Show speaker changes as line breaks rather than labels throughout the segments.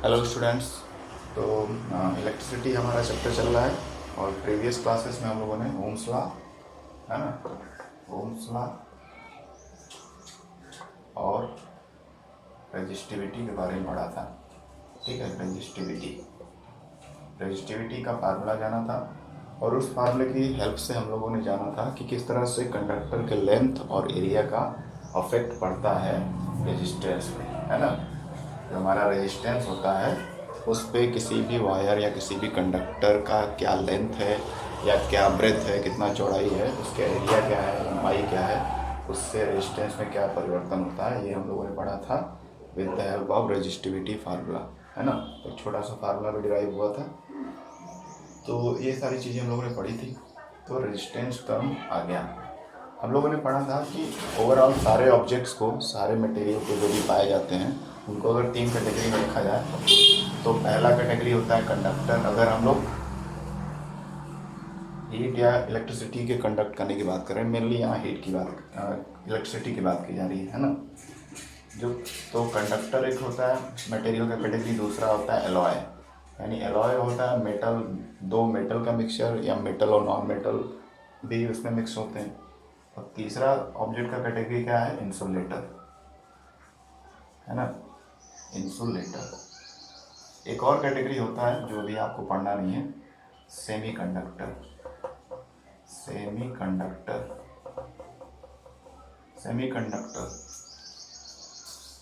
Hello students. तो electricity हमारा chapter चल रहा है और प्रीवियस क्लासेस में हम लोगों ने ओम्स लॉ, है ना, ओम्स लॉ और रेजिस्टिविटी के बारे में पढ़ा था। ठीक है, रेजिस्टिविटी का फार्मूला जाना था और उस फार्मूले की हेल्प से हम लोगों ने जाना था कि किस तरह से कंडक्टर के लेंथ और एरिया का अफेक्ट पड़ता है रेजिस्टेंस पे, है ना। जो हमारा रेजिस्टेंस होता है उस पर किसी भी वायर या किसी भी कंडक्टर का क्या लेंथ है या क्या ब्रेथ है, कितना चौड़ाई है, उसका एरिया क्या है, लंबाई क्या है, उससे रेजिस्टेंस में क्या परिवर्तन होता है, ये हम लोगों ने पढ़ा था with the help of resistivity formula, है ना। एक छोटा सा फार्मूला भी डिराइव हुआ था। तो ये सारी चीज़ें हम लोगों ने पढ़ी थी। तो रेजिस्टेंस टर्म आ गया। हम लोगों ने पढ़ा था कि ओवरऑल सारे ऑब्जेक्ट्स को, सारे मटेरियल को जो भी पाए जाते हैं उनको अगर 3 कैटेगरी में रखा जाए तो पहला कैटेगरी होता है कंडक्टर। अगर हम लोग हीट या इलेक्ट्रिसिटी के कंडक्ट करने की बात करें, मेनली यहाँ हीट की बात, इलेक्ट्रिसिटी की बात की जा रही है ना। जो तो कंडक्टर एक होता है मटेरियल का कैटेगरी, दूसरा होता है एलॉय, यानी एलॉय होता है मेटल, दो मेटल का मिक्सचर या मेटल और नॉन मेटल भी उसमें मिक्स होते हैं। और तीसरा ऑब्जेक्ट का कैटेगरी क्या है, इंसुलेटर, है ना, इंसुलेटर। एक और कैटेगरी होता है जो भी आपको पढ़ना नहीं है, semi conductor, semi conductor, semi conductor.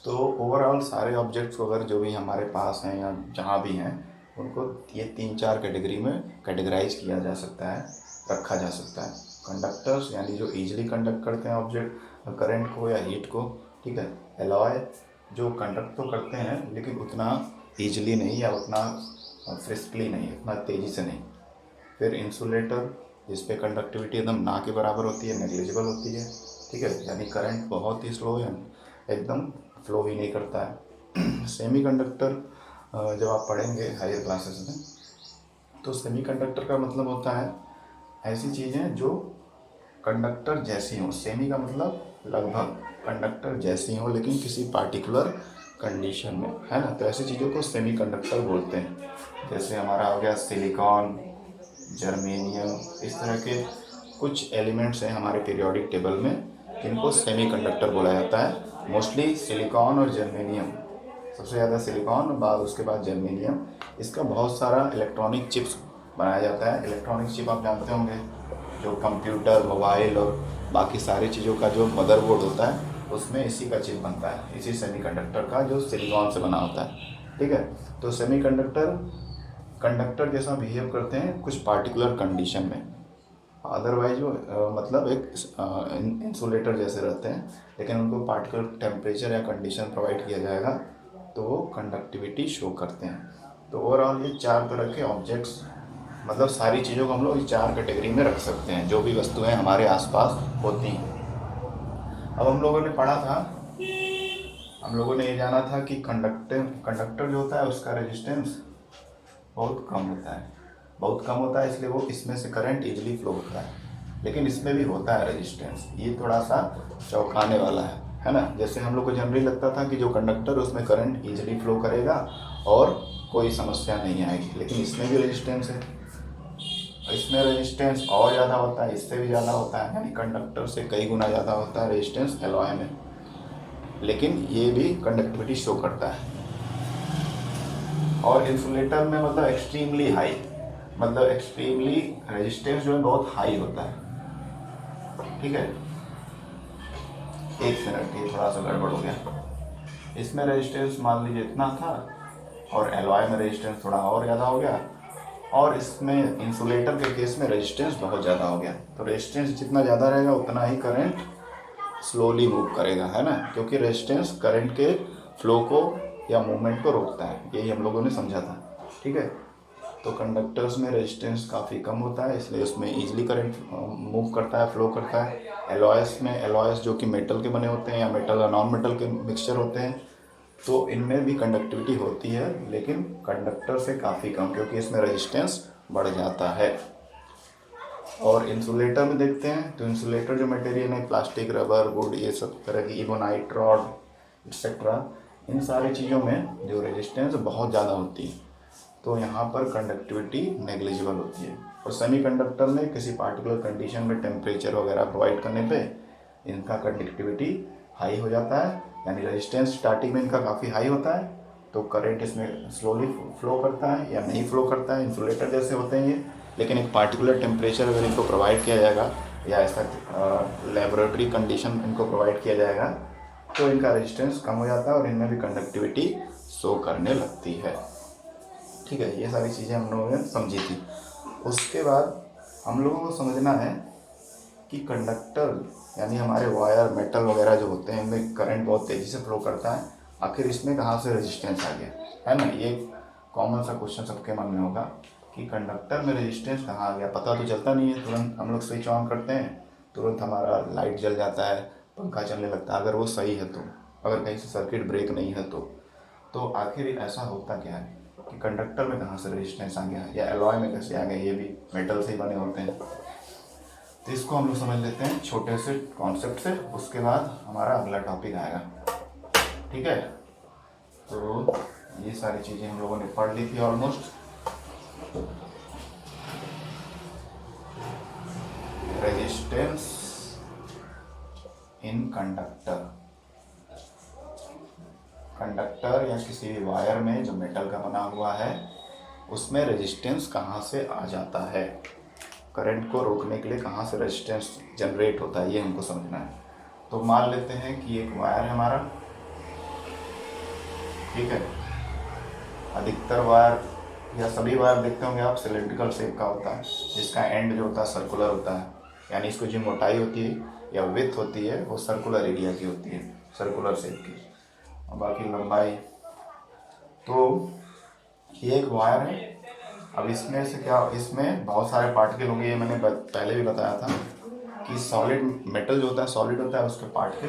तो ओवरऑल सारे ऑब्जेक्ट्स को अगर जो भी हमारे पास हैं या जहाँ भी हैं उनको ये 3-4 कैटेगरी में कैटेगराइज किया जा सकता है, रखा जा सकता है। कंडक्टर्स यानी जो ईजिली कंडक्ट करते हैं ऑब्जेक्ट करंट को या हीट को, ठीक है। एलॉय जो कंडक्ट तो करते हैं लेकिन उतना ईजिली नहीं या उतना फ्रिस्कली नहीं, उतना तेज़ी से नहीं। फिर इंसुलेटर जिस पे कंडक्टिविटी एकदम ना के बराबर होती है, नेग्लिजिबल होती है, ठीक है, यानी करंट बहुत ही स्लो है, एकदम फ्लो ही नहीं करता है। सेमी कंडक्टर जब आप पढ़ेंगे हायर क्लासेस में तो सेमी कंडक्टर का मतलब होता है ऐसी चीज़ें जो कंडक्टर जैसी हों। सेमी का मतलब लगभग कंडक्टर जैसी हों लेकिन किसी पार्टिकुलर कंडीशन में, है ना। तो ऐसी चीज़ों को सेमी कंडक्टर बोलते हैं। जैसे हमारा हो गया सिलिकॉन, जर्मेनियम, इस तरह के कुछ एलिमेंट्स हैं हमारे पीरियोडिक टेबल में जिनको सेमी कंडक्टर बोला जाता है। मोस्टली सिलिकॉन और जर्मेनियम, सबसे ज़्यादा सिलिकॉन, बाद उसके बाद जर्मेनियम। इसका बहुत सारा इलेक्ट्रॉनिक चिप्स बनाया जाता है। इलेक्ट्रॉनिक चिप आप जानते होंगे, जो कंप्यूटर, मोबाइल और बाकी सारी चीज़ों का जो मदरबोर्ड होता है उसमें इसी का चिप बनता है, इसी सेमीकंडक्टर का, जो सिलिकॉन से बना होता है, ठीक है। तो सेमीकंडक्टर कंडक्टर जैसा बिहेव करते हैं कुछ पार्टिकुलर कंडीशन में, अदरवाइज वो मतलब एक इंसुलेटर जैसे रहते हैं, लेकिन उनको पार्टिकुलर टेम्परेचर या कंडीशन प्रोवाइड किया जाएगा तो वो कंडक्टिविटी शो करते हैं। तो ओवरऑल ये 4 तरह के ऑब्जेक्ट्स, मतलब सारी चीज़ों को हम लोग इस 4 कैटेगरी में रख सकते हैं जो भी वस्तुएं हमारे आसपास होती हैं। अब हम लोगों ने पढ़ा था, हम लोगों ने ये जाना था कि कंडक्टर जो होता है उसका रेजिस्टेंस बहुत कम होता है, बहुत कम होता है, इसलिए वो इसमें से करंट इजीली फ्लो होता है। लेकिन इसमें भी होता है रेजिस्टेंस, ये थोड़ा सा चौंकाने वाला है ना। जैसे हम लोग को जनरली लगता था कि जो कंडक्टर उसमें करंट इजीली फ्लो करेगा और कोई समस्या नहीं आएगी, लेकिन इसमें भी रेजिस्टेंस है। इसमें रेजिस्टेंस और ज़्यादा होता है, इससे भी ज़्यादा होता है, यानी कंडक्टर से कई गुना ज़्यादा होता है रेजिस्टेंस एलॉय में, लेकिन ये भी कंडक्टिविटी शो करता है। और इंसुलेटर में मतलब एक्सट्रीमली हाई, मतलब एक्सट्रीमली रेजिस्टेंस जो है बहुत हाई होता है, ठीक है। एक मिनट, ये थोड़ा सा गड़बड़ हो गया। इसमें रेजिस्टेंस मान लीजिए इतना था और एलॉय में रेजिस्टेंस थोड़ा और ज़्यादा हो गया, और इसमें इंसुलेटर के केस में रेजिस्टेंस बहुत ज़्यादा हो गया। तो रेजिस्टेंस जितना ज़्यादा रहेगा उतना ही करंट स्लोली मूव करेगा, है ना, क्योंकि रेजिस्टेंस करंट के फ्लो को या मूवमेंट को रोकता है, यही हम लोगों ने समझा था, ठीक है। तो कंडक्टर्स में रेजिस्टेंस काफ़ी कम होता है, इसलिए उसमें ईजिली करंट मूव करता है, फ्लो करता है। एलॉयस में, एलॉयस जो कि मेटल के बने होते हैं या मेटल और नॉन मेटल के मिक्सचर होते हैं, तो इनमें भी कंडक्टिविटी होती है लेकिन कंडक्टर से काफ़ी कम, क्योंकि इसमें रेजिस्टेंस बढ़ जाता है। और इंसुलेटर में देखते हैं तो इंसुलेटर जो मटेरियल है, प्लास्टिक, रबर, वुड, ये सब तरह की इबोनाइट, रॉड एक्सेट्रा, इन सारी चीज़ों में जो रेजिस्टेंस बहुत ज़्यादा होती है, तो यहाँ पर कंडक्टिविटी नेग्लिजिबल होती है। और सेमीकंडक्टर में किसी पार्टिकुलर कंडीशन में टेम्परेचर वगैरह प्रोवाइड करने पे इनका कंडक्टिविटी हाई हो जाता है, यानी रेजिस्टेंस स्टार्टिंग में इनका काफ़ी हाई होता है, तो करंट इसमें स्लोली फ्लो करता है या नहीं फ्लो करता है, इंसुलेटर जैसे होते हैं ये। लेकिन एक पार्टिकुलर टेम्परेचर अगर इनको प्रोवाइड किया जाएगा या ऐसा लेबोरेटरी कंडीशन इनको प्रोवाइड किया जाएगा, तो इनका रेजिस्टेंस कम हो जाता है और इनमें भी कंडक्टिविटी शो करने लगती है। ठीक है, ये सारी चीज़ें हम लोगों ने समझी थी। उसके बाद हम लोगों को समझना है कि कंडक्टर यानी हमारे वायर मेटल वगैरह जो होते हैं इनमें करंट बहुत तेज़ी से फ्लो करता है, आखिर इसमें कहाँ से रेजिस्टेंस आ गया, है ना। ये कॉमन सा क्वेश्चन सबके मन में होगा कि कंडक्टर में रेजिस्टेंस कहाँ आ गया। पता तो चलता नहीं है, तुरंत हम लोग स्विच ऑन करते हैं, तुरंत हमारा लाइट जल जाता है, पंखा चलने लगता है, अगर वो सही है तो, अगर कहीं से सर्किट ब्रेक नहीं है तो आखिर ऐसा होता क्या है कि कंडक्टर में कहाँ से रेजिस्टेंस आ गया या एलॉय में कैसे आ गया, ये भी मेटल से ही बने होते हैं। तो इसको हम लोग समझ लेते हैं छोटे से कॉन्सेप्ट से, उसके बाद हमारा अगला टॉपिक आएगा। ठीक है, तो ये सारी चीज़ें हम लोगों ने पढ़ ली थी almost. Resistance in conductor, conductor या किसी भी वायर में जो मेटल का बना हुआ है उसमें रेजिस्टेंस कहाँ से आ जाता है, करंट को रोकने के लिए कहाँ से रेजिस्टेंस जनरेट होता है, ये हमको समझना है। तो मान लेते हैं कि एक वायर है हमारा, ठीक है। अधिकतर वायर या सभी वायर देखते होंगे आप सिलेंड्रिकल शेप का होता है, जिसका एंड जो होता है सर्कुलर होता है, यानी इसको जो मोटाई होती है या विड्थ होती है वो सर्कुलर एरिया की होती है, सर्कुलर शेप की, और बाकी लंबाई। तो ये एक वायर है। अब इसमें से क्या, इसमें बहुत सारे पार्टिकल होंगे, ये मैंने पहले भी बताया था कि सॉलिड मेटल जो होता है सॉलिड होता है, उसके पार्टिकल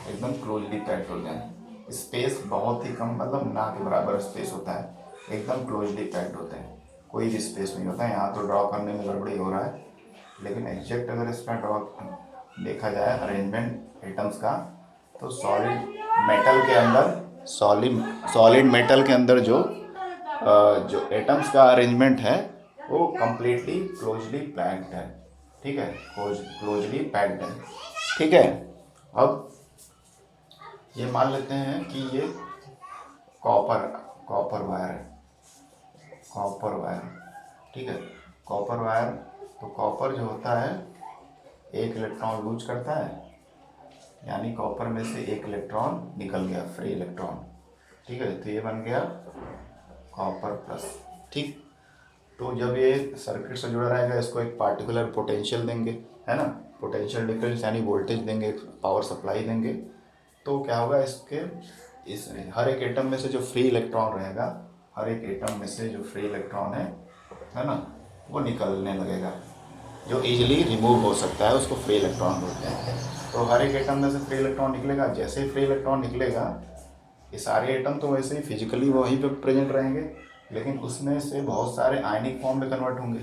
एकदम क्लोजली पैक्ड होते हैं, स्पेस बहुत ही कम, मतलब ना के बराबर स्पेस होता है, एकदम क्लोजली पैक्ड होते हैं, कोई भी स्पेस नहीं होता है। यहाँ तो ड्रॉ करने में गड़बड़ी हो रहा है, लेकिन एग्जैक्ट अगर इसका ड्रॉ देखा जाए अरेंजमेंट एटम्स का, तो सॉलिड मेटल के अंदर जो एटम्स का अरेंजमेंट है वो कम्प्लीटली क्लोजली पैक्ड है। ठीक है, क्लोजली पैक्ड है। ठीक है, अब ये मान लेते हैं कि ये कॉपर वायर है, कॉपर वायर। ठीक है, कॉपर वायर, तो कॉपर जो होता है एक इलेक्ट्रॉन लूज करता है, यानी कॉपर में से एक इलेक्ट्रॉन निकल गया, फ्री इलेक्ट्रॉन। ठीक है, तो ये बन गया कॉपर प्लस। ठीक, तो जब ये सर्किट से जुड़ा रहेगा इसको एक पार्टिकुलर पोटेंशियल देंगे, है ना, पोटेंशियल डिफरेंस यानी वोल्टेज देंगे, पावर सप्लाई देंगे, तो क्या होगा, इस हर एक एटम में से जो फ्री इलेक्ट्रॉन रहेगा, हर एक एटम में से जो फ्री इलेक्ट्रॉन है ना, वो निकलने लगेगा। जो इजीली रिमूव हो सकता है उसको फ्री इलेक्ट्रॉन बोलते हैं। तो हर एक एटम में से फ्री इलेक्ट्रॉन निकलेगा, जैसे ही फ्री इलेक्ट्रॉन निकलेगा, ये सारे एटम तो वैसे ही फिजिकली वहीं पे प्रेजेंट रहेंगे, लेकिन उसमें से बहुत सारे आयनिक फॉर्म में कन्वर्ट होंगे,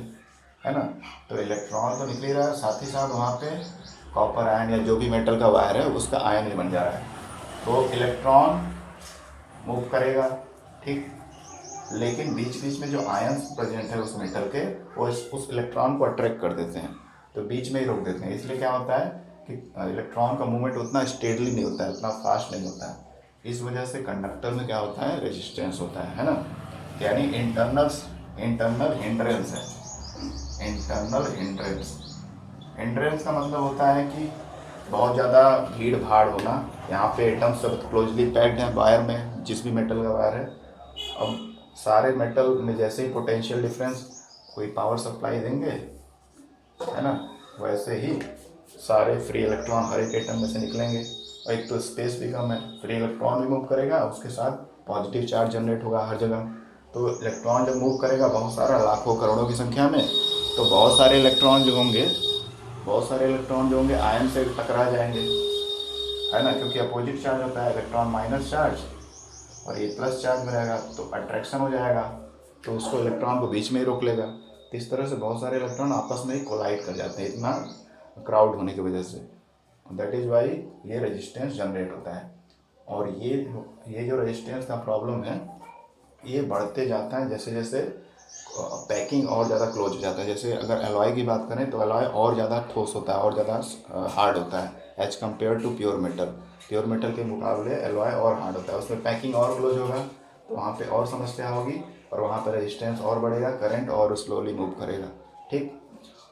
है ना। तो इलेक्ट्रॉन तो निकल ही रहा है, साथ ही साथ वहाँ पे कॉपर आयन या जो भी मेटल का वायर है उसका आयन भी बन जा रहा है, तो इलेक्ट्रॉन मूव करेगा। ठीक, लेकिन बीच बीच में जो आयन्स प्रेजेंट है उस मेटल के, वो उस इलेक्ट्रॉन को अट्रैक्ट कर देते हैं, तो बीच में ही रोक देते हैं। इसलिए क्या होता है कि इलेक्ट्रॉन का मूवमेंट उतना स्टेडली नहीं होता है, उतना फास्ट नहीं होता है। इस वजह से कंडक्टर में क्या होता है, रेजिस्टेंस होता है ना, यानी इंटरनल हिंड्रेंस है। इंटरनल हिंड्रेंस का मतलब होता है कि बहुत ज़्यादा भीड़ भाड़ होना। यहाँ पे एटम सब क्लोजली पैक्ड हैं वायर में, जिस भी मेटल का वायर है। अब सारे मेटल में जैसे ही पोटेंशियल डिफरेंस कोई पावर सप्लाई देंगे, है ना, वैसे ही सारे फ्री इलेक्ट्रॉन हर एक एटम में से निकलेंगे। और एक तो स्पेस भी कम है, फ्री इलेक्ट्रॉन भी मूव करेगा, उसके साथ पॉजिटिव चार्ज जनरेट होगा हर जगह। तो इलेक्ट्रॉन जब मूव करेगा बहुत सारा, लाखों करोड़ों की संख्या में, तो बहुत सारे इलेक्ट्रॉन जो होंगे आयन से टकरा जाएंगे, है ना, क्योंकि अपोजिट चार्ज होता है, इलेक्ट्रॉन माइनस चार्ज और ये प्लस चार्ज में रहेगा, तो अट्रैक्शन हो जाएगा, तो उसको इलेक्ट्रॉन को बीच में ही रोक लेगा। तो इस तरह से बहुत सारे इलेक्ट्रॉन आपस में ही कोलाइड कर जाते हैं, इतना क्राउड होने की वजह से। दैट इज़ वाई ये रेजिस्टेंस जनरेट होता है। और ये जो रेजिस्टेंस का प्रॉब्लम है ये बढ़ते जाता है जैसे जैसे पैकिंग और ज़्यादा क्लोज हो जाता है। जैसे अगर एलॉय की बात करें तो एलॉय और ज़्यादा ठोस होता है और ज़्यादा हार्ड होता है as compare to pure metal. Pure metal के मुकाबले एलॉय और हार्ड होता है, उसमें पैकिंग और क्लोज होगा तो वहाँ पे और समस्या होगी और वहाँ पर रेजिस्टेंस और बढ़ेगा, करंट और स्लोली मूव करेगा। ठीक।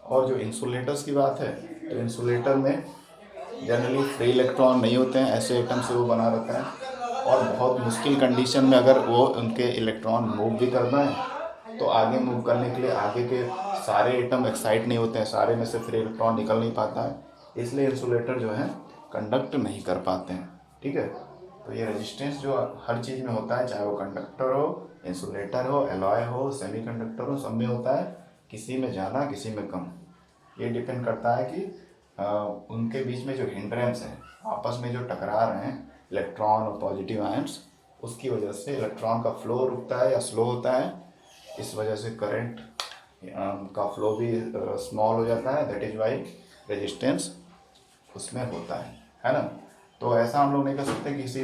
और जो इंसुलेटर्स की बात है तो इंसुलेटर में जनरली फ्री इलेक्ट्रॉन नहीं होते हैं, ऐसे एटम से वो बना रहता है और बहुत मुश्किल कंडीशन में अगर वो उनके इलेक्ट्रॉन मूव भी करना है तो आगे मूव करने के लिए आगे के सारे एटम एक्साइट नहीं होते हैं, सारे में से फ्री इलेक्ट्रॉन निकल नहीं पाता है, इसलिए इंसुलेटर जो है कंडक्ट नहीं कर पाते हैं। ठीक है। तो ये रेजिस्टेंस जो हर चीज़ में होता है, चाहे वो कंडक्टर हो, इंसुलेटर हो, एलॉय हो, सेमीकंडक्टर हो, सब में होता है, किसी में ज़्यादा किसी में कम। ये डिपेंड करता है कि उनके बीच में जो हिंड्रेंस है, आपस में जो टकरा रहे हैं इलेक्ट्रॉन और पॉजिटिव आयंस, उसकी वजह से इलेक्ट्रॉन का फ्लो रुकता है या स्लो होता है, इस वजह से करंट का फ्लो भी स्मॉल हो जाता है। दैट इज वाई रेजिस्टेंस उसमें होता है ना। तो ऐसा हम लोग नहीं कर सकते किसी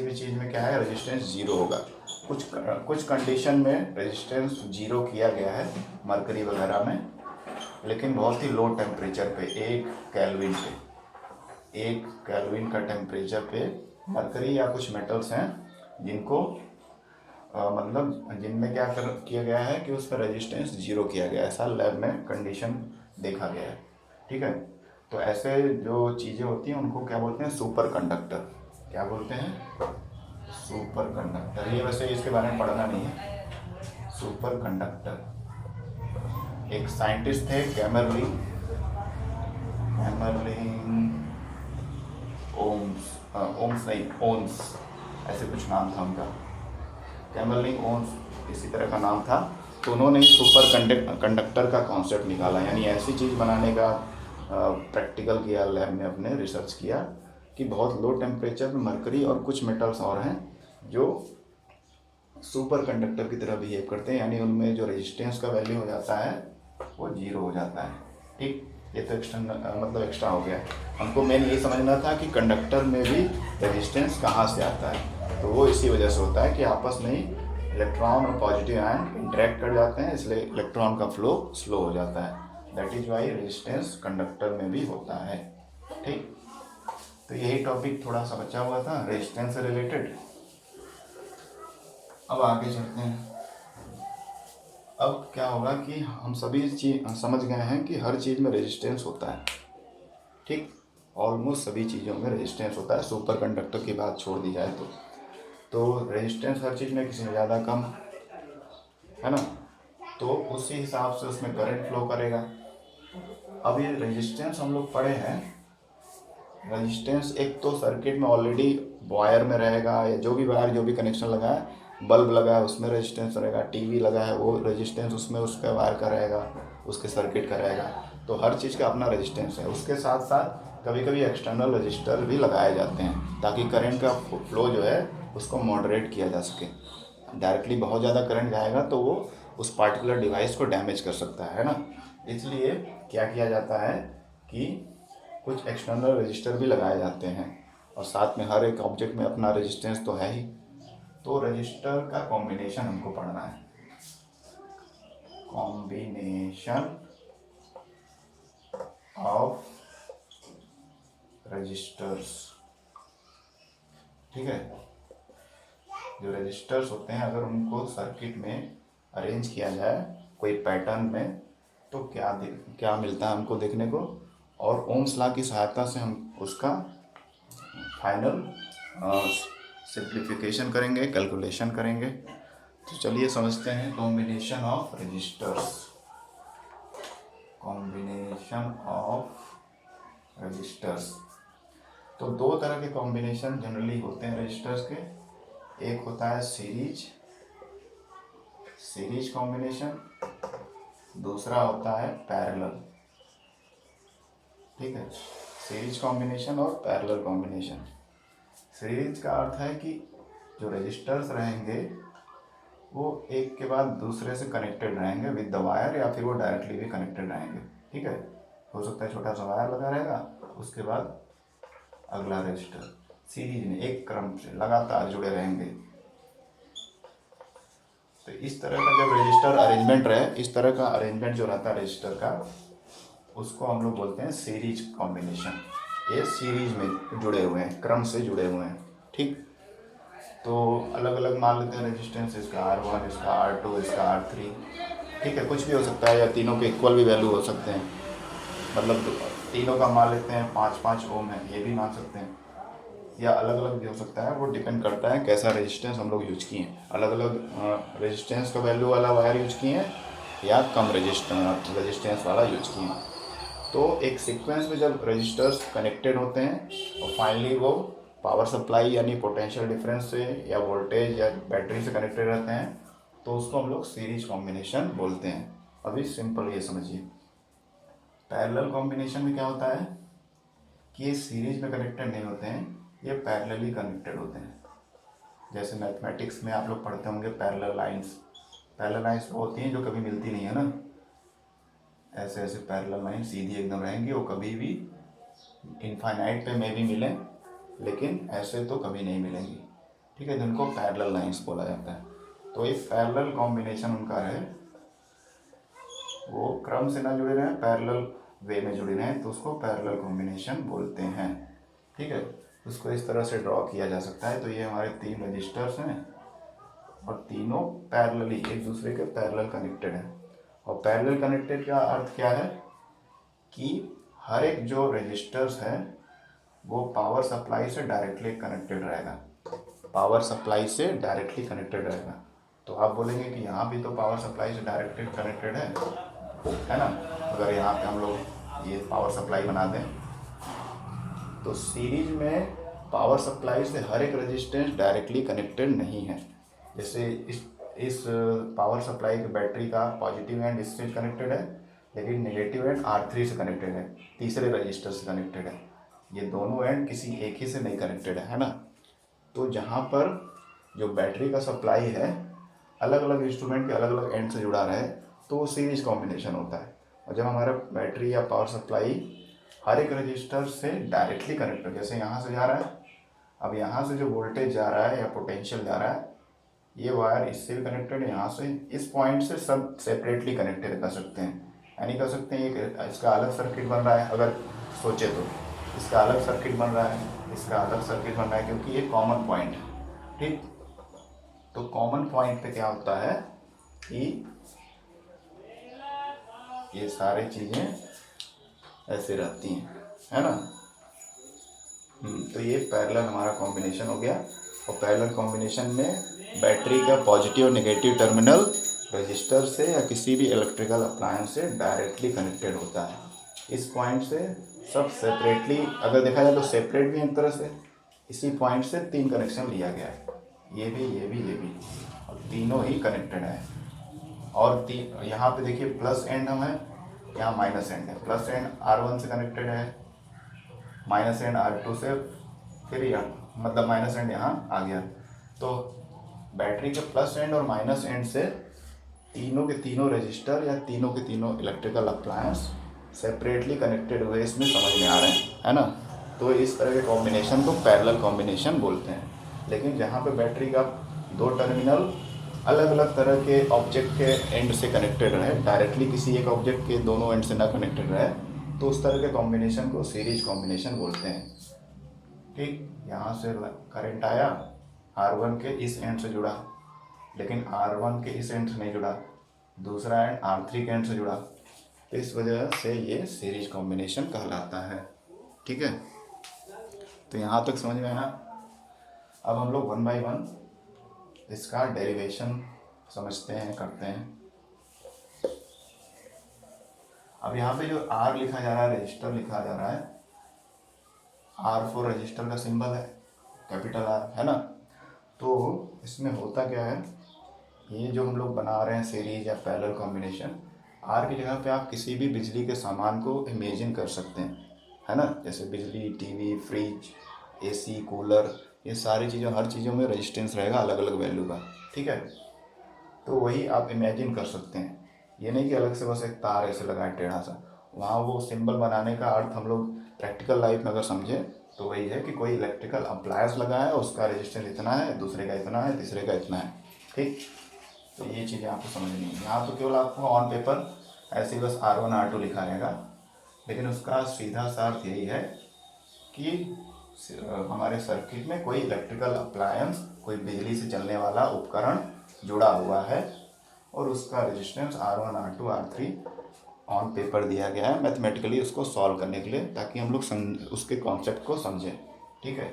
भी चीज़ में क्या है रेजिस्टेंस जीरो होगा। कुछ कंडीशन में रेजिस्टेंस जीरो किया गया है मरकरी वगैरह में, लेकिन बहुत ही लो टेम्परेचर पे, 1 केल्विन का टेम्परेचर पे मरकरी या कुछ मेटल्स हैं जिनको मतलब जिनमें किया गया है कि उस पर रेजिस्टेंस जीरो किया गया है, ऐसा लैब में कंडीशन देखा गया है। ठीक है। तो ऐसे जो चीज़ें होती हैं उनको क्या बोलते हैं, सुपर कंडक्टर। क्या बोलते हैं, सुपर कंडक्टर। ये वैसे इसके बारे में पढ़ना नहीं है। सुपर कंडक्टर एक साइंटिस्ट थे कैमरलिन ओम्स नहीं, ओन्स, ऐसे कुछ नाम था उनका, कैमरलिन ओन्स इसी तरह का नाम था। तो उन्होंने सुपर कंडक्टर का कॉन्सेप्ट निकाला, यानी ऐसी चीज़ बनाने का प्रैक्टिकल किया, लैब में अपने रिसर्च किया कि बहुत लो टेम्परेचर में मरकरी और कुछ मेटल्स और हैं जो सुपर कंडक्टर की तरह बिहेव करते हैं, यानी उनमें जो रेजिस्टेंस का वैल्यू हो जाता है वो जीरो हो जाता है। ठीक। ये तो एक्स्ट्रा हो गया। हमको मेन ये समझना था कि कंडक्टर में भी रेजिस्टेंस कहाँ से आता है, तो वो इसी वजह से होता है कि आपस में ही इलेक्ट्रॉन और पॉजिटिव आयन इंटरेक्ट कर जाते हैं, इसलिए इलेक्ट्रॉन का फ्लो स्लो हो जाता है। That is why resistance conductor में भी होता है। ठीक। तो यही टॉपिक थोड़ा सा बचा हुआ था रेजिस्टेंस से रिलेटेड। अब आगे चलते हैं। अब क्या होगा कि हम सभी चीज समझ गए हैं कि हर चीज़ में रेजिस्टेंस होता है। ठीक। ऑलमोस्ट सभी चीज़ों में रेजिस्टेंस होता है, सुपर कंडक्टर की बात छोड़ दी जाए तो रेजिस्टेंस हर चीज़ में किसी में ज़्यादा कम है ना, तो उसी हिसाब से उसमें करंट फ्लो करेगा। अब ये रेजिस्टेंस हम लोग पढ़े हैं, रेजिस्टेंस एक तो सर्किट में ऑलरेडी वायर में रहेगा, या जो भी वायर जो भी कनेक्शन लगा है, बल्ब लगा है उसमें रेजिस्टेंस रहेगा, टीवी लगा है वो रेजिस्टेंस उसमें उसका वायर का रहेगा, उसके सर्किट का रहेगा। तो हर चीज़ का अपना रेजिस्टेंस है। उसके साथ साथ कभी कभी एक्सटर्नल रजिस्टर भी लगाए जाते हैं ताकि करंट का फ्लो जो है उसको मॉडरेट किया जा सके। डायरेक्टली बहुत ज़्यादा करंट जाएगा तो वो उस पार्टिकुलर डिवाइस को डैमेज कर सकता है ना, इसलिए क्या किया जाता है कि कुछ एक्सटर्नल रजिस्टर भी लगाए जाते हैं, और साथ में हर एक ऑब्जेक्ट में अपना रेजिस्टेंस तो है ही। तो रजिस्टर का कॉम्बिनेशन हमको पढ़ना है, कॉम्बिनेशन ऑफ रजिस्टर्स। ठीक है। जो रजिस्टर्स होते हैं अगर उनको सर्किट में अरेंज किया जाए कोई पैटर्न में तो क्या मिलता है हमको देखने को, और ओम्स लॉ की सहायता से हम उसका फाइनल सिंप्लीफिकेशन करेंगे, कैलकुलेशन करेंगे। तो चलिए समझते हैं combination of resistors. Combination of resistors, तो दो तरह के कॉम्बिनेशन जनरली होते हैं रजिस्टर्स के। एक होता है सीरीज कॉम्बिनेशन, दूसरा होता है पैरेलल। ठीक है। सीरीज कॉम्बिनेशन और पैरेलल कॉम्बिनेशन। सीरीज का अर्थ है कि जो रजिस्टर्स रहेंगे वो एक के बाद दूसरे से कनेक्टेड रहेंगे विद द वायर, या फिर वो डायरेक्टली भी कनेक्टेड रहेंगे। ठीक है। हो सकता है छोटा सा वायर लगा रहेगा, उसके बाद अगला रजिस्टर। सीरीज में एक क्रम से लगातार जुड़े रहेंगे। तो इस तरह का जब रजिस्टर अरेंजमेंट रहे, इस तरह का अरेंजमेंट जो रहता है रजिस्टर का, उसको हम लोग बोलते हैं सीरीज कॉम्बिनेशन। ये सीरीज में जुड़े हुए हैं, क्रम से जुड़े हुए हैं, ठीक। तो अलग अलग मान लेते हैं रेजिस्टेंस, इसका R1, इसका R2, इसका R3, ठीक है, कुछ भी हो सकता है, या तीनों के इक्वल भी वैल्यू हो सकते हैं। मतलब तीनों का मान लेते हैं 5-5 ओम है, ये भी मान सकते हैं, या अलग अलग भी हो सकता है। वो डिपेंड करता है कैसा रेजिस्टेंस हम लोग यूज किए हैं। अलग अलग रेजिस्टेंस का वैल्यू वाला वायर यूज किए हैं, या कम रेजिस्टेंस वाला यूज किए हैं। तो एक सीक्वेंस में जब रजिस्टर्स कनेक्टेड होते हैं और फाइनली वो पावर सप्लाई यानी पोटेंशियल डिफरेंस से या वोल्टेज या बैटरी से कनेक्टेड रहते हैं, तो उसको हम लोग सीरीज कॉम्बिनेशन बोलते हैं। अभी सिंपल ये समझिए, पैरेलल कॉम्बिनेशन में क्या होता है कि ये सीरीज में कनेक्टेड नहीं होते हैं, ये पैरेलली कनेक्टेड होते हैं। जैसे मैथमेटिक्स में आप लोग पढ़ते होंगे पैरेलल लाइंस वो होती हैं जो कभी मिलती नहीं है ना, ऐसे ऐसे पैरेलल लाइन सीधी एकदम रहेंगी, वो कभी भी इनफाइनाइट पे में भी मिलें, लेकिन ऐसे तो कभी नहीं मिलेंगी, ठीक है। जिनको पैरेलल लाइंस बोला जाता है। तो एक पैरेलल कॉम्बिनेशन उनका है, वो क्रम से ना जुड़े रहें, पैरेलल वे में जुड़े रहें, तो उसको पैरेलल कॉम्बिनेशन बोलते हैं, ठीक है। उसको इस तरह से ड्रॉ किया जा सकता है। तो ये हमारे 3 रजिस्टर्स हैं और तीनों पैरेलली एक दूसरे के पैरेलल कनेक्टेड हैं। और पैरेलल कनेक्टेड का अर्थ क्या है कि हर एक जो रजिस्टर्स है वो पावर सप्लाई से डायरेक्टली कनेक्टेड रहेगा, पावर सप्लाई से डायरेक्टली कनेक्टेड रहेगा। तो आप बोलेंगे कि यहाँ भी तो पावर सप्लाई से डायरेक्टली कनेक्टेड है ना। अगर यहाँ पे हम लोग ये पावर सप्लाई बना दें, तो सीरीज में पावर सप्लाई से हर एक रेजिस्टेंस डायरेक्टली कनेक्टेड नहीं है। जैसे इस पावर सप्लाई की बैटरी का पॉजिटिव एंड इससे कनेक्टेड है, लेकिन नेगेटिव एंड R3 से कनेक्टेड है, तीसरे रजिस्टर से कनेक्टेड है। ये दोनों एंड किसी एक ही से नहीं कनेक्टेड है ना। तो जहाँ पर जो बैटरी का सप्लाई है अलग अलग इंस्ट्रूमेंट के अलग अलग एंड से जुड़ा रहे, तो वो सीरीज कॉम्बिनेशन होता है। और जब हमारा बैटरी या पावर सप्लाई हर एक रजिस्टर से डायरेक्टली कनेक्टेड, जैसे यहाँ से जा रहा है, अब यहाँ से जो वोल्टेज जा रहा है या पोटेंशियल जा रहा है, ये वायर इससे भी कनेक्टेड है, यहाँ से इस पॉइंट से सब सेपरेटली कनेक्टेड कर सकते हैं। यानी कर सकते हैं एक इसका अलग सर्किट बन रहा है, अगर सोचे तो इसका अलग सर्किट बन रहा है, इसका अलग सर्किट बन रहा है, क्योंकि ये कॉमन पॉइंट है, ठीक। तो कॉमन पॉइंट पे क्या होता है कि ये सारी चीज़ें ऐसे रहती हैं, है ना। तो ये पैरेलल हमारा कॉम्बिनेशन हो गया। और पैरेलल कॉम्बिनेशन में बैटरी का पॉजिटिव और नेगेटिव टर्मिनल रजिस्टर से या किसी भी इलेक्ट्रिकल अप्लायंस से डायरेक्टली कनेक्टेड होता है। इस पॉइंट से सब सेपरेटली अगर देखा जाए तो सेपरेट भी एक तरह से, इसी पॉइंट से 3 कनेक्शन लिया गया है, ये भी ये भी ये भी, और तीनों ही कनेक्टेड है। और यहाँ पे देखिए प्लस एंड हम है, यहाँ माइनस एंड है। प्लस एंड R1 से कनेक्टेड है, माइनस एंड R2 से, फिर यहाँ मतलब माइनस एंड यहाँ आ गया। तो बैटरी के प्लस एंड और माइनस एंड से तीनों के तीनों रजिस्टर या तीनों के तीनों इलेक्ट्रिकल अप्लायंस सेपरेटली कनेक्टेड हुए इसमें समझ में आ रहे हैं, है ना। तो इस तरह के कॉम्बिनेशन को पैरेलल कॉम्बिनेशन बोलते हैं। लेकिन जहाँ पे बैटरी का 2 टर्मिनल अलग अलग तरह के ऑब्जेक्ट के एंड से कनेक्टेड रहे, डायरेक्टली किसी एक ऑब्जेक्ट के दोनों एंड से ना कनेक्टेड रहे, तो उस तरह के कॉम्बिनेशन को सीरीज कॉम्बिनेशन बोलते हैं, ठीक। यहाँ से करंट आया, R1 के इस एंड से जुड़ा, लेकिन R1 के इस एंड से नहीं जुड़ा, दूसरा एंड R3 के एंड से जुड़ा, तो इस वजह से ये सीरीज कॉम्बिनेशन कहलाता है, ठीक है। तो यहाँ तक समझ में आया। अब हम लोग 1 बाय 1 इसका डेरिवेशन समझते हैं, करते हैं। अब यहाँ पे जो R लिखा जा रहा है, रजिस्टर लिखा जा रहा है, R4 रजिस्टर का सिंबल है, कैपिटल R, है ना। तो इसमें होता क्या है, ये जो हम लोग बना रहे हैं सीरीज या पैरेलल कॉम्बिनेशन, R की जगह पे आप किसी भी बिजली के सामान को इमेजिन कर सकते हैं, है ना। जैसे बिजली, टीवी, फ्रिज, AC, कूलर, ये सारी चीज़ों, हर चीज़ों में रेजिस्टेंस रहेगा अलग अलग वैल्यू का, ठीक है। तो वही आप इमेजिन कर सकते हैं, ये नहीं कि अलग से बस एक तार ऐसे लगाए टेढ़ा सा। वहाँ वो सिंबल बनाने का अर्थ हम लोग प्रैक्टिकल लाइफ में अगर समझें तो वही है कि कोई इलेक्ट्रिकल अप्लायंस लगा है, उसका रेजिस्टेंस इतना है, दूसरे का इतना है, तीसरे का इतना है। ठीक, तो ये चीज़ें आपको समझनी है। यहाँ तो केवल आपको ऑन पेपर ऐसे ही बस R1 R2 लिखा रहेगा, लेकिन उसका सीधा सा अर्थ यही है कि हमारे सर्किट में कोई इलेक्ट्रिकल अप्लायंस, कोई बिजली से चलने वाला उपकरण जुड़ा हुआ है और उसका resistance R1 R2 R3 on paper दिया गया है मैथमेटिकली उसको सॉल्व करने के लिए, ताकि हम लोग उसके कॉन्सेप्ट को समझें। ठीक है,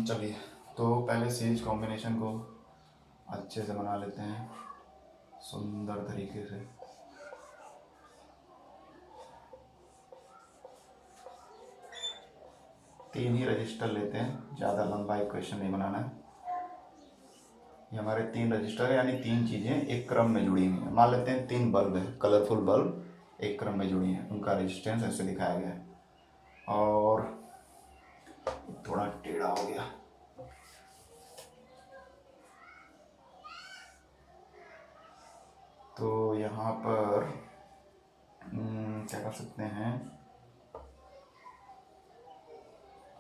चलिए तो पहले सीरीज कॉम्बिनेशन को अच्छे से बना लेते हैं सुंदर तरीके से। तीन ही रजिस्टर लेते हैं, ज़्यादा लंबा इक्वेशन नहीं बनाना है। ये हमारे तीन रजिस्टर है, यानी तीन चीज़ें एक क्रम में जुड़ी हुई हैं। मान लेते हैं तीन बल्ब है, कलरफुल बल्ब एक क्रम में जुड़ी हैं, उनका रेजिस्टेंस ऐसे दिखाया गया है। और थोड़ा टेढ़ा हो गया, तो यहाँ पर क्या कर सकते हैं,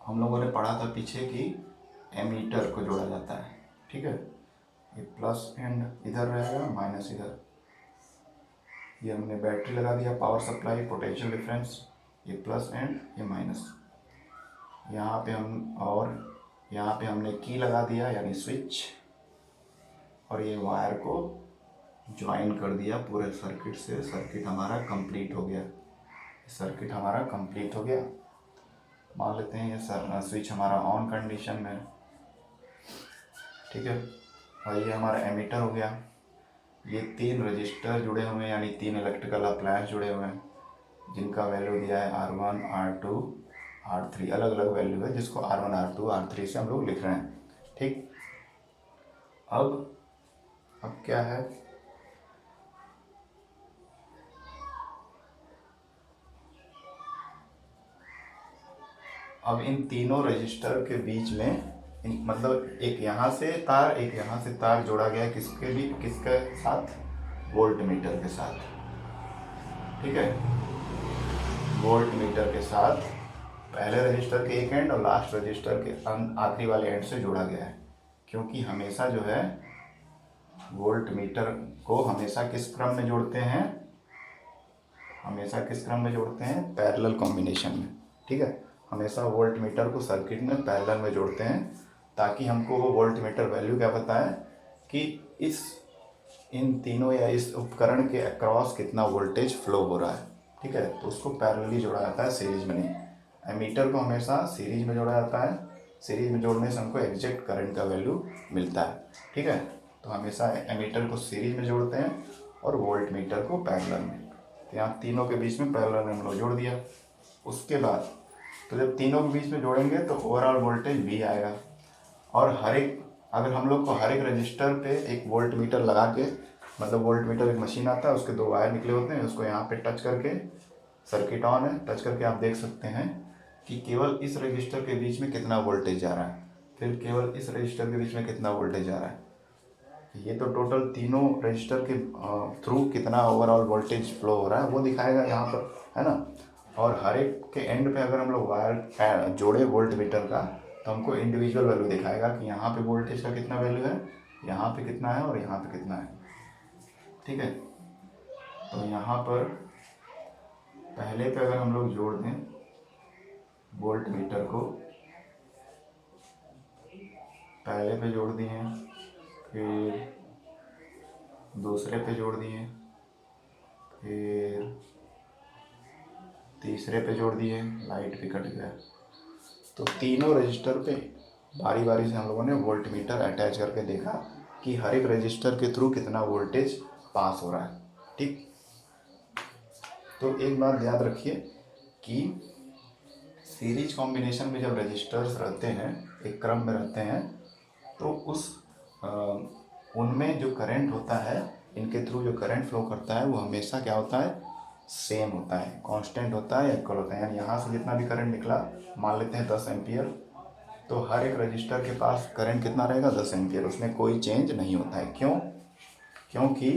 हम लोगों ने पढ़ा था पीछे कि एमीटर को जोड़ा जाता है। ठीक है, ये प्लस एंड इधर रहेगा, माइनस इधर। ये हमने बैटरी लगा दिया, पावर सप्लाई, पोटेंशियल डिफरेंस, ये प्लस एंड ये माइनस। यहाँ पे यहाँ पे हमने की लगा दिया यानी स्विच, और ये वायर को ज्वाइन कर दिया पूरे सर्किट से। सर्किट हमारा कंप्लीट हो गया, सर्किट हमारा कंप्लीट हो गया। मान लेते हैं ये स्विच हमारा ऑन कंडीशन में। ठीक है, और ये हमारा एमीटर हो गया। ये तीन रजिस्टर जुड़े हुए हैं, यानी तीन इलेक्ट्रिकल अप्लायंस जुड़े हुए हैं, जिनका वैल्यू दिया है R1 R2 R3, अलग अलग वैल्यू है जिसको R1 R2 R3 से हम लोग लिख रहे हैं। ठीक, अब क्या है, अब इन तीनों रजिस्टर के बीच में मतलब एक यहाँ से तार, एक यहाँ से तार जोड़ा गया है, किसके साथ, वोल्ट मीटर के साथ। ठीक है, वोल्ट मीटर के साथ पहले रजिस्टर के एक एंड और लास्ट रजिस्टर के आखिरी वाले एंड से जोड़ा गया है, क्योंकि हमेशा जो है वोल्ट मीटर को हमेशा किस क्रम में जोड़ते हैं, हमेशा किस क्रम में जोड़ते हैं, पैरेलल कॉम्बिनेशन में। ठीक है, हमेशा वोल्ट मीटर को सर्किट में पैरेलल में जोड़ते हैं, ताकि हमको वो वोल्ट मीटर वैल्यू क्या बताए कि इन तीनों या इस उपकरण के अक्रॉस कितना वोल्टेज फ्लो हो रहा है। ठीक है, तो उसको पैरेलली जोड़ा जाता है, सीरीज में नहीं। एमीटर को हमेशा सीरीज में जोड़ा जाता है, सीरीज में जोड़ने से हमको एग्जैक्ट करंट का वैल्यू मिलता है। ठीक है, तो हमेशा एमीटर को सीरीज में जोड़ते हैं और वोल्ट मीटर को पैरेलल में। तो यहाँ तीनों के बीच में पैरेलल में हम लोग जोड़ दिया। उसके बाद तो जब तीनों के बीच में जोड़ेंगे तो ओवरऑल वोल्टेज V आएगा, और अगर हम लोग को हर एक रजिस्टर पे एक वोल्ट मीटर लगा के, मतलब वोल्ट मीटर एक मशीन आता है, उसके दो वायर निकले होते हैं, उसको यहाँ पे टच करके, सर्किट ऑन है, टच करके आप देख सकते हैं कि केवल इस रजिस्टर के बीच में कितना वोल्टेज जा रहा है, फिर केवल इस रजिस्टर के बीच में कितना वोल्टेज जा रहा है। ये तो टोटल तीनों रजिस्टर के थ्रू कितना ओवरऑल वोल्टेज फ्लो हो रहा है वो दिखाएगा यहाँ पर, है ना। और हर एक के एंड पे अगर हम लोग वायर जोड़े वोल्ट मीटर का, तो हमको इंडिविजुअल वैल्यू दिखाएगा कि यहाँ पे वोल्टेज का कितना वैल्यू है, यहाँ पे कितना है और यहाँ पे कितना है। ठीक है, तो यहाँ पर पहले पे अगर हम लोग जोड़ दें वोल्ट मीटर को, पहले पे जोड़ दिए, फिर दूसरे पे जोड़ दिए, फिर तीसरे पे जोड़ दिए, लाइट भी कट गया। तो तीनों रजिस्टर पे बारी बारी से हम लोगों ने वोल्ट मीटर अटैच करके देखा कि हर एक रजिस्टर के थ्रू कितना वोल्टेज पास हो रहा है। ठीक, तो एक बात याद रखिए कि सीरीज कॉम्बिनेशन में जब रजिस्टर्स रहते हैं, एक क्रम में रहते हैं, तो उनमें जो करंट होता है, इनके थ्रू जो करंट फ्लो करता है वो हमेशा क्या होता है, सेम होता है, कांस्टेंट होता है, इक्वल होता है। यानी यहाँ से जितना भी करंट निकला, मान लेते हैं 10 एम्पियर, तो हर एक रजिस्टर के पास करंट कितना रहेगा, 10 एम्पियर, उसमें कोई चेंज नहीं होता है। क्यों? क्योंकि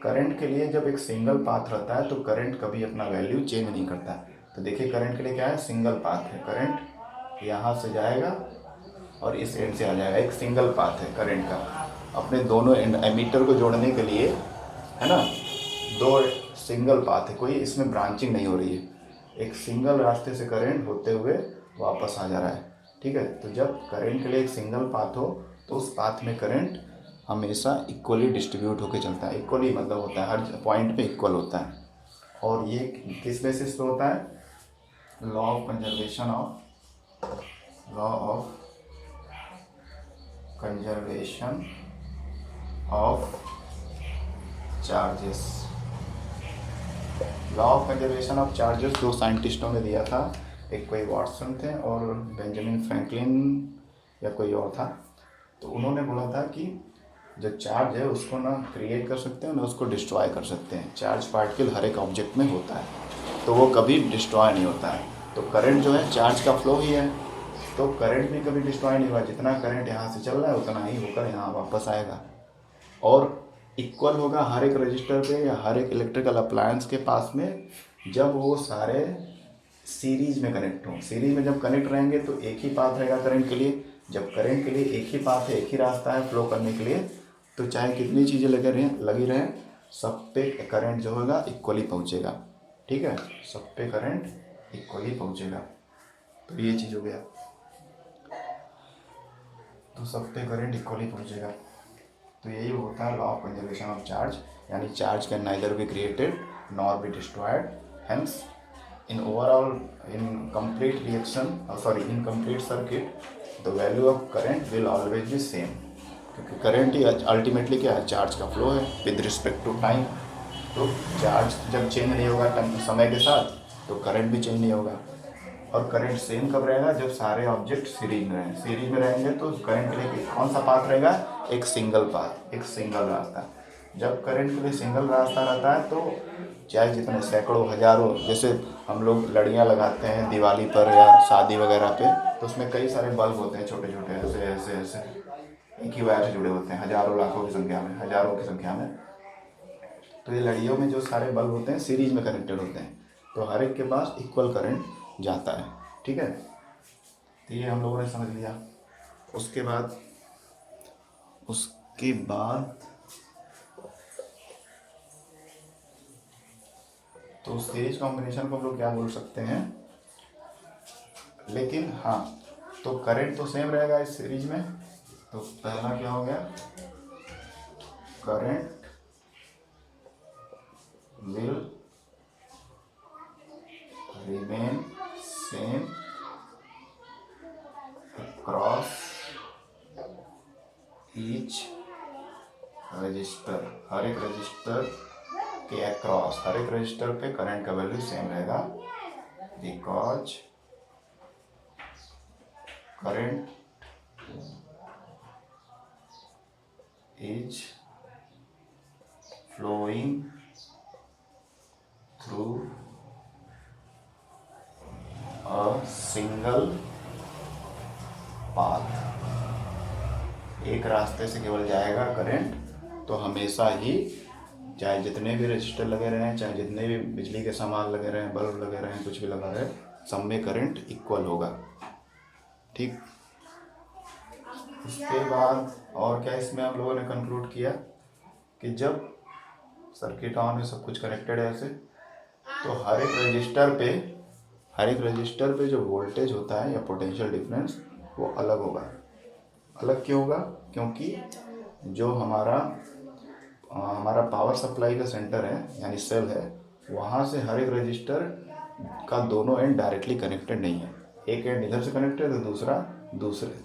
करंट के लिए जब एक सिंगल पाथ रहता है तो करंट कभी अपना वैल्यू चेंज नहीं करता है। तो देखिए करंट के लिए क्या है, सिंगल पाथ है, करंट यहाँ से जाएगा और इस एंड से आ जाएगा, एक सिंगल पाथ है करंट का। अपने दोनों एंड एमीटर को जोड़ने के लिए, है ना, दो सिंगल पाथ है, कोई इसमें ब्रांचिंग नहीं हो रही है, एक सिंगल रास्ते से करंट होते हुए वापस आ जा रहा है। ठीक है, तो जब करंट के लिए एक सिंगल पाथ हो तो उस पाथ में करंट हमेशा इक्वली डिस्ट्रीब्यूट होकर चलता है। इक्वली मतलब होता है हर पॉइंट पे इक्वल होता है। और ये किस बेसिस पे होता है, law of conservation of charges. Law of conservation of charges दो साइंटिस्टों ने दिया था, एक कोई वाटसन थे और बेंजामिन फ्रैंकलिन या कोई और था। तो उन्होंने बोला था कि जो चार्ज है उसको ना क्रिएट कर सकते हैं ना उसको डिस्ट्रॉय कर सकते हैं। चार्ज पार्टिकल हर एक ऑब्जेक्ट में होता है, तो वो कभी डिस्ट्रॉय नहीं होता है। तो करंट जो है चार्ज का फ्लो ही है, तो करंट भी कभी डिस्ट्रॉय नहीं हुआ। जितना करंट यहाँ से चल रहा है उतना ही होकर यहाँ वापस आएगा और इक्वल होगा हर एक रजिस्टर पे या हर एक इलेक्ट्रिकल अप्लायंस के पास में, जब वो सारे सीरीज में कनेक्ट हों। सीरीज में जब कनेक्ट रहेंगे तो एक ही पाथ रहेगा करंट के लिए। जब करंट के लिए एक ही पाथ है, एक ही रास्ता है फ्लो करने के लिए, तो चाहे कितनी चीज़ें लगी रहें, सब पे करंट जो होगा इक्वली पहुँचेगा। ठीक है, सब पे करंट इक्वली पहुँचेगा। तो ये चीज़ हो गया, तो सब पे करंट इक्वली पहुँचेगा। तो यही होता है law of conservation of charge, यानी charge can neither be created nor be destroyed. Hence in complete circuit the value of current will always be same, क्योंकि करंट ही अल्टीमेटली क्या है, चार्ज का फ्लो है विद रिस्पेक्ट टू टाइम। तो charge जब change नहीं होगा समय के साथ तो करंट भी चेंज नहीं होगा। और करंट सेम कब रहेगा, जब सारे ऑब्जेक्ट सीरीज में रहें। सीरीज में रहेंगे तो करंट के लिए कौन सा पाथ रहेगा, एक सिंगल पाथ, एक सिंगल रास्ता। जब करंट के लिए सिंगल रास्ता रहता है तो चाहे जितने सैकड़ों हजारों, जैसे हम लोग लड़ियाँ लगाते हैं दिवाली पर या शादी वगैरह पे, तो उसमें कई सारे बल्ब होते हैं छोटे छोटे, ऐसे ऐसे ऐसे एक ही वायर से जुड़े होते हैं, हजारों लाखों की संख्या में, हजारों की संख्या में। तो ये लड़ियों में जो सारे बल्ब होते हैं सीरीज में कनेक्टेड होते हैं, तो हर एक के पास इक्वल करंट जाता है। ठीक है, तो ये हम लोगों ने समझ लिया। उसके बाद तो सीरीज कॉम्बिनेशन को हम लोग क्या बोल सकते हैं, लेकिन हाँ, तो करंट तो सेम रहेगा इस सीरीज में। तो पहला क्या हो गया, current will remain same across each resistor. हर एक रजिस्टर के अक्रॉस, हर एक रजिस्टर पे करंट का वैल्यू सेम रहेगा, because current is flowing through a single path. एक रास्ते से केवल जाएगा करंट, तो हमेशा ही चाहे जितने भी रजिस्टर लगे रहें, चाहे जितने भी बिजली के सामान लगे रहें, बल्ब लगे रहें, कुछ भी लगा रहे, सब में करंट इक्वल होगा। ठीक, उसके बाद और क्या इसमें हम लोगों ने कंक्लूड किया कि जब सर्किट ऑन है, सब कुछ कनेक्टेड है ऐसे, तो हर एक रजिस्टर पे जो वोल्टेज होता है या पोटेंशियल डिफरेंस वो अलग होगा। अलग क्यों होगा, क्योंकि जो हमारा पावर सप्लाई का सेंटर है यानी सेल है, वहाँ से हर एक रजिस्टर का दोनों एंड डायरेक्टली कनेक्टेड नहीं है। एक एंड इधर से कनेक्टेड है, दूसरा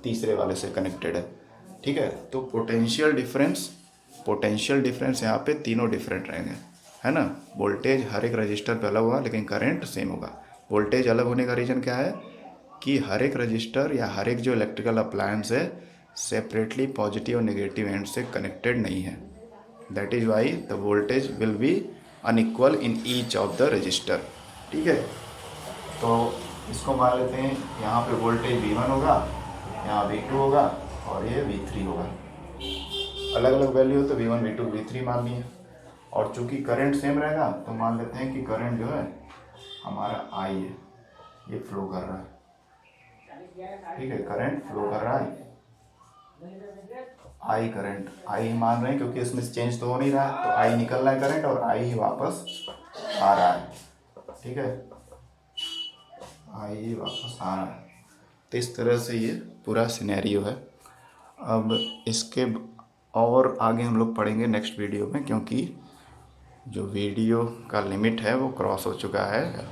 तीसरे वाले से कनेक्टेड है। ठीक है, तो पोटेंशियल डिफरेंस यहाँ पे तीनों डिफरेंट रहेंगे, है ना। वोल्टेज हर एक रजिस्टर पे अलग होगा लेकिन करंट सेम होगा। वोल्टेज अलग होने का रीज़न क्या है कि हर एक रजिस्टर या हर एक जो इलेक्ट्रिकल अप्लायंस है सेपरेटली पॉजिटिव और नेगेटिव एंड से कनेक्टेड नहीं है। That is why the voltage will be unequal in each of the register. ठीक है, तो इसको मान लेते हैं यहाँ पे वोल्टेज V1 होगा, यहाँ V2 होगा और ये V3 होगा। अलग अलग वैल्यू हो तो V1 V2 V3 मान लिए। और चूंकि करंट सेम रहेगा तो मान लेते हैं कि करंट जो है हमारा आई है, ये फ्लो कर रहा है, ठीक है, करंट फ्लो कर रहा है, आई करंट, आई मान रहे हैं क्योंकि इसमें चेंज तो हो नहीं रहा है, तो आई निकल रहा है करंट और आई वापस आ रहा है, ठीक है, आई वापस आ रहा है। तो इस तरह से ये पूरा सिनेरियो है। अब इसके और आगे हम लोग पढ़ेंगे नेक्स्ट वीडियो में, क्योंकि जो वीडियो का लिमिट है वो क्रॉस हो चुका है।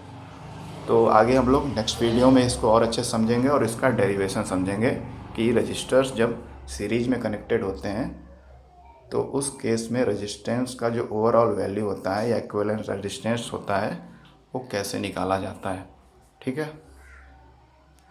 तो आगे हम लोग नेक्स्ट वीडियो में इसको और अच्छे समझेंगे और इसका डेरिवेशन समझेंगे कि रजिस्टर्स जब सीरीज में कनेक्टेड होते हैं तो उस केस में रेजिस्टेंस का जो ओवरऑल वैल्यू होता है या इक्विवेलेंट रेजिस्टेंस होता है वो कैसे निकाला जाता है। ठीक है।